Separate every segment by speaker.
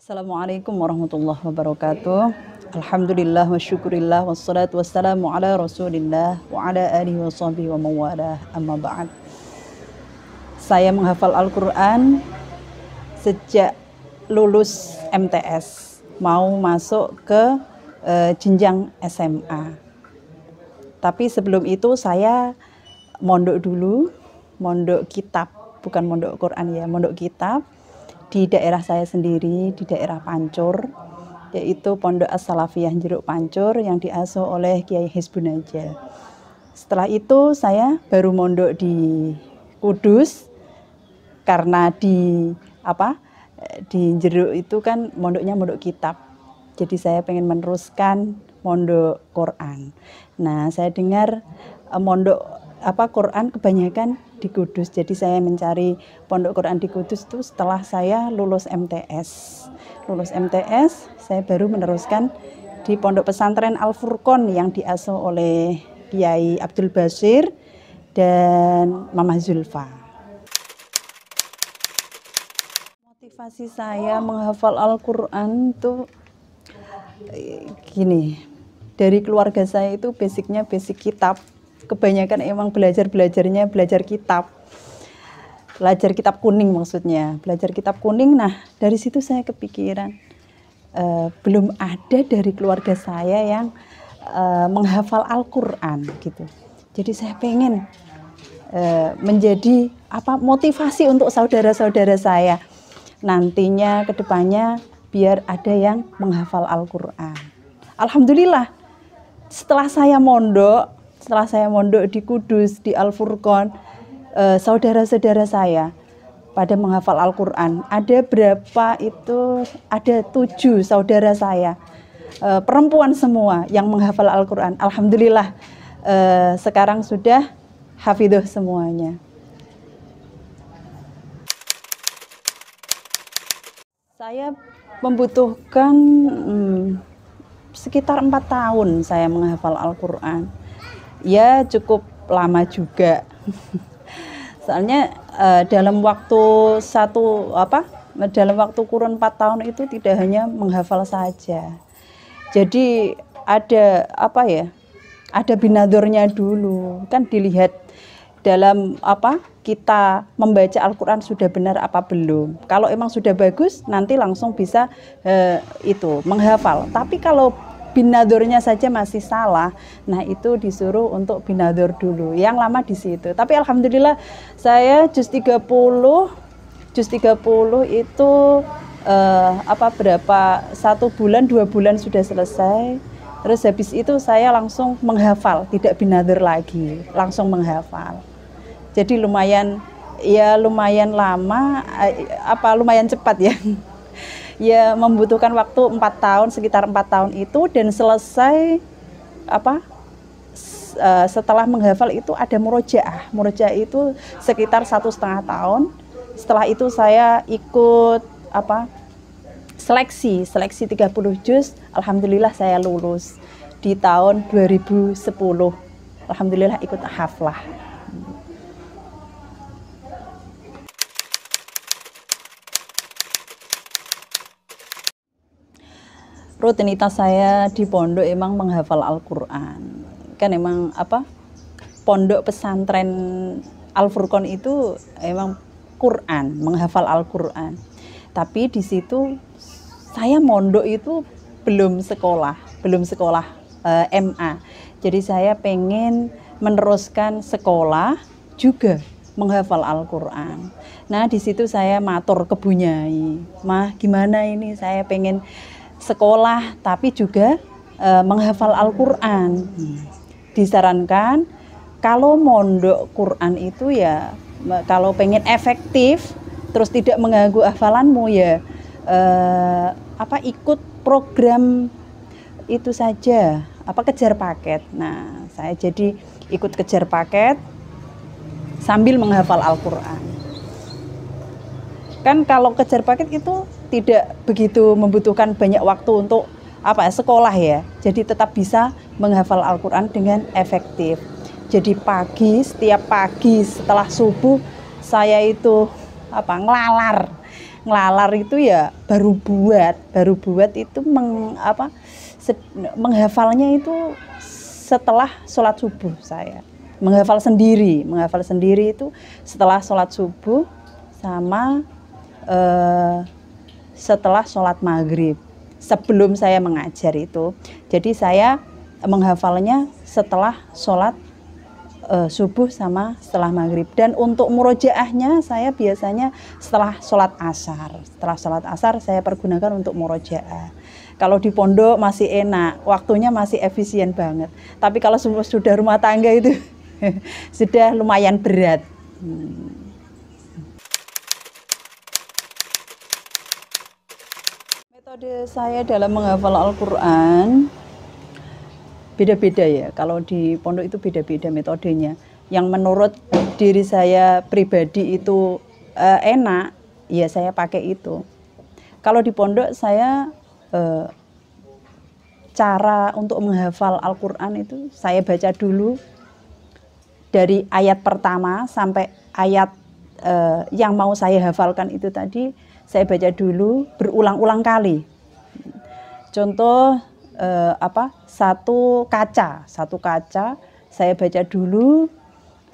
Speaker 1: Assalamualaikum warahmatullahi wabarakatuh. Alhamdulillah wa syukurillah wassalatu wassalamu ala rasulillah wa ala alihi wa sahbihi wa mawalah amma ba'd. Saya menghafal Al-Quran sejak lulus MTS, mau masuk ke jenjang SMA. Tapi sebelum itu saya mondok dulu, mondok kitab, bukan mondok Quran ya, mondok kitab di daerah saya sendiri, di daerah Pancur, yaitu Pondok As-Salafiyah Jeruk Pancur yang diasuh oleh Kiai Hizbunajah. Setelah itu saya baru mondok di Kudus, karena di Jeruk itu kan mondoknya mondok kitab. Jadi saya pengen meneruskan mondok Quran. Nah, saya dengar mondok Quran kebanyakan di Kudus. Jadi saya mencari pondok Quran di Kudus itu setelah saya lulus MTS. Lulus MTS, saya baru meneruskan di Pondok Pesantren Al-Furqon yang diasuh oleh Kiai Abdul Basir dan Mama Zulfa. Motivasi saya menghafal Al-Quran itu gini, dari keluarga saya itu basicnya basic kitab. Kebanyakan emang belajar kitab. Belajar kitab kuning maksudnya. Belajar kitab kuning, nah dari situ saya kepikiran. Belum ada dari keluarga saya yang menghafal Al-Quran gitu. Jadi saya pengen menjadi motivasi untuk saudara-saudara saya. Nantinya kedepannya biar ada yang menghafal Al-Quran. Alhamdulillah setelah saya mondok di Kudus, di Al-Furqon, saudara-saudara saya pada menghafal Al-Quran. Ada berapa itu? Ada 7 saudara saya, perempuan semua yang menghafal Al-Quran. Alhamdulillah sekarang sudah hafidhah semuanya. Saya membutuhkan sekitar 4 tahun saya menghafal Al-Quran. Ya cukup lama juga. Soalnya dalam waktu kurun 4 tahun itu tidak hanya menghafal saja. Jadi ada ada binadornya dulu. Kan dilihat dalam kita membaca Al-Quran sudah benar apa belum. Kalau emang sudah bagus, nanti langsung bisa menghafal. Tapi kalau binadornya saja masih salah, nah itu disuruh untuk binador dulu. Yang lama di situ. Tapi alhamdulillah saya juz 30 itu 1 bulan 2 bulan sudah selesai. Terus habis itu saya langsung menghafal, tidak binador lagi, langsung menghafal. Jadi lumayan lama, lumayan cepat ya. Ya membutuhkan waktu 4 tahun, sekitar 4 tahun itu, dan selesai setelah menghafal itu ada murojaah. Murojaah itu sekitar 1,5 tahun. Setelah itu saya ikut seleksi 30 juz. Alhamdulillah saya lulus di tahun 2010. Alhamdulillah ikut haflah. Rutinitas saya di pondok emang menghafal Al-Quran. Kan emang pondok pesantren Al-Furqon itu emang Quran, menghafal Al-Quran. Tapi di situ saya mondok itu belum sekolah MA. Jadi saya pengen meneruskan sekolah juga menghafal Al-Quran. Nah di situ saya matur ke Bu Nyai, "Mah, gimana ini saya pengen sekolah tapi juga menghafal Al-Quran." Disarankan kalau mondok Quran itu ya kalau pengen efektif terus tidak mengganggu hafalanmu ya ikut program itu saja, kejar paket. Nah saya jadi ikut kejar paket sambil menghafal Al-Quran. Kan kalau kejar paket itu tidak begitu membutuhkan banyak waktu untuk sekolah ya. Jadi tetap bisa menghafal Al-Quran dengan efektif. Jadi setiap pagi setelah subuh saya itu ngelalar ngelalar itu ya baru buat itu menghafalnya itu setelah sholat subuh. Saya menghafal sendiri itu setelah sholat subuh sama setelah sholat maghrib, sebelum saya mengajar itu. Jadi saya menghafalnya setelah sholat subuh sama setelah maghrib. Dan untuk murojaahnya saya biasanya setelah sholat asar. Setelah sholat asar saya pergunakan untuk murojaah. Kalau di pondok masih enak, waktunya masih efisien banget. Tapi kalau sudah rumah tangga itu sudah lumayan berat. Metode saya dalam menghafal Al-Quran beda-beda ya. Kalau di pondok itu beda-beda metodenya. Yang menurut diri saya pribadi itu enak, ya saya pakai itu. Kalau di pondok saya cara untuk menghafal Al-Quran itu saya baca dulu dari ayat pertama sampai ayat yang mau saya hafalkan itu tadi. Saya baca dulu berulang-ulang kali. Contoh satu kaca saya baca dulu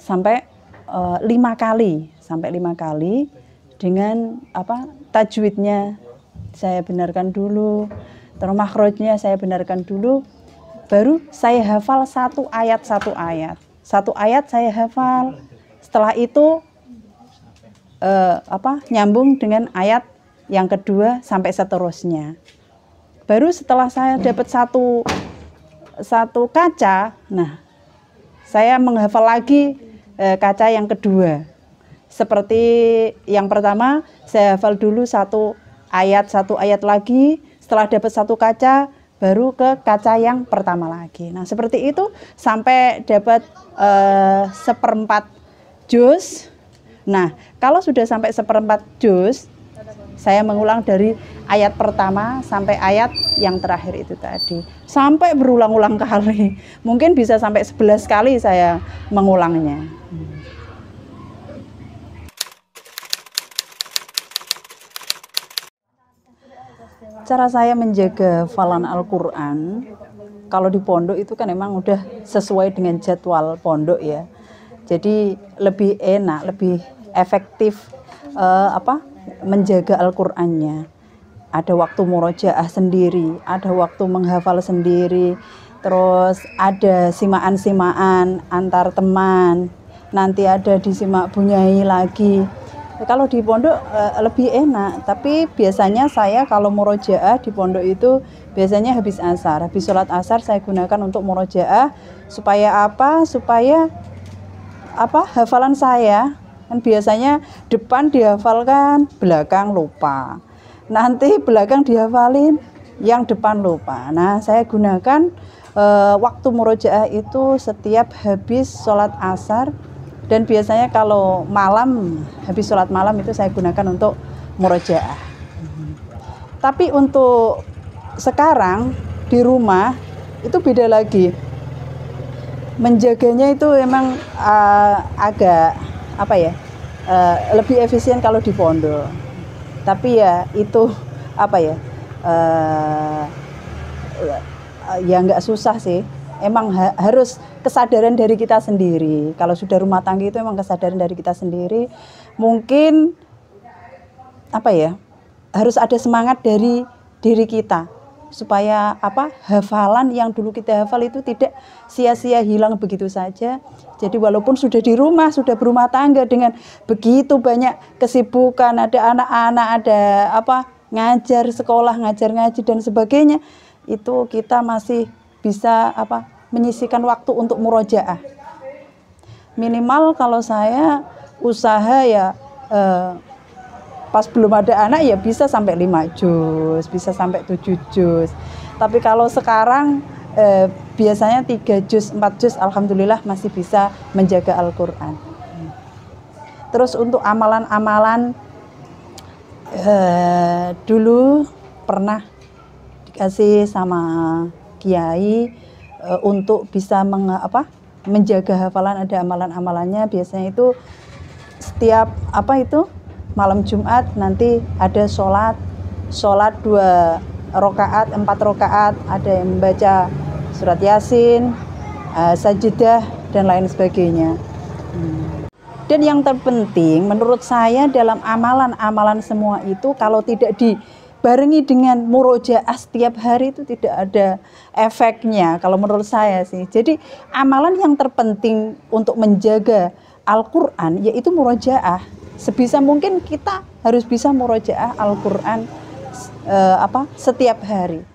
Speaker 1: sampai 5 kali dengan tajwidnya saya benarkan dulu, terus makhrajnya saya benarkan dulu, baru saya hafal satu ayat saya hafal. Setelah itu nyambung dengan ayat yang kedua sampai seterusnya. Baru setelah saya dapat satu kaca, nah saya menghafal lagi kaca yang kedua. Seperti yang pertama, saya hafal dulu satu ayat lagi. Setelah dapat satu kaca, baru ke kaca yang pertama lagi. Nah seperti itu sampai dapat 1/4 juz. Nah kalau sudah sampai 1/4 juz, saya mengulang dari ayat pertama sampai ayat yang terakhir itu tadi. Sampai berulang-ulang kali. Mungkin bisa sampai 11 kali saya mengulangnya. Cara saya menjaga hafalan Al-Quran, kalau di pondok itu kan memang udah sesuai dengan jadwal pondok ya. Jadi lebih enak, lebih efektif menjaga Al-Qur'annya. Ada waktu murojaah sendiri, ada waktu menghafal sendiri, terus ada simaan-simaan antar teman, nanti ada disimak bunyai lagi. Kalau di pondok lebih enak, tapi biasanya saya kalau murojaah di pondok itu biasanya habis asar, habis sholat asar saya gunakan untuk murojaah supaya apa? Supaya hafalan saya kan biasanya depan dihafalkan, belakang lupa. Nanti belakang dihafalin, yang depan lupa. Nah, saya gunakan waktu murojaah itu setiap habis sholat asar, dan biasanya kalau malam, habis sholat malam itu saya gunakan untuk murojaah. Tapi untuk sekarang di rumah itu beda lagi. Menjaganya itu memang agak lebih efisien kalau di pondok. Tapi ya itu ya nggak susah sih. Emang harus kesadaran dari kita sendiri. Kalau sudah rumah tangga itu emang kesadaran dari kita sendiri. Mungkin harus ada semangat dari diri kita supaya hafalan yang dulu kita hafal itu tidak sia-sia hilang begitu saja. Jadi walaupun sudah di rumah, sudah berumah tangga dengan begitu banyak kesibukan, ada anak-anak, ada ngajar sekolah, ngajar ngaji dan sebagainya, itu kita masih bisa menyisihkan waktu untuk murojaah. Minimal kalau saya usaha ya pas belum ada anak ya bisa sampai 5 juz, bisa sampai 7 juz. Tapi kalau sekarang biasanya 3 juz, 4 juz, alhamdulillah masih bisa menjaga Al-Quran. Terus untuk amalan-amalan, dulu pernah dikasih sama kiai untuk bisa menjaga hafalan, ada amalan-amalannya. Biasanya itu setiap malam Jumat nanti ada sholat 2 rakaat, 4 rakaat, ada yang membaca surat Yasin, sajidah dan lain sebagainya. Dan yang terpenting menurut saya dalam amalan-amalan semua itu kalau tidak dibarengi dengan murojaah setiap hari itu tidak ada efeknya kalau menurut saya sih. Jadi amalan yang terpenting untuk menjaga Al-Quran yaitu murojaah. Sebisa mungkin kita harus bisa murojaah Al-Quran setiap hari.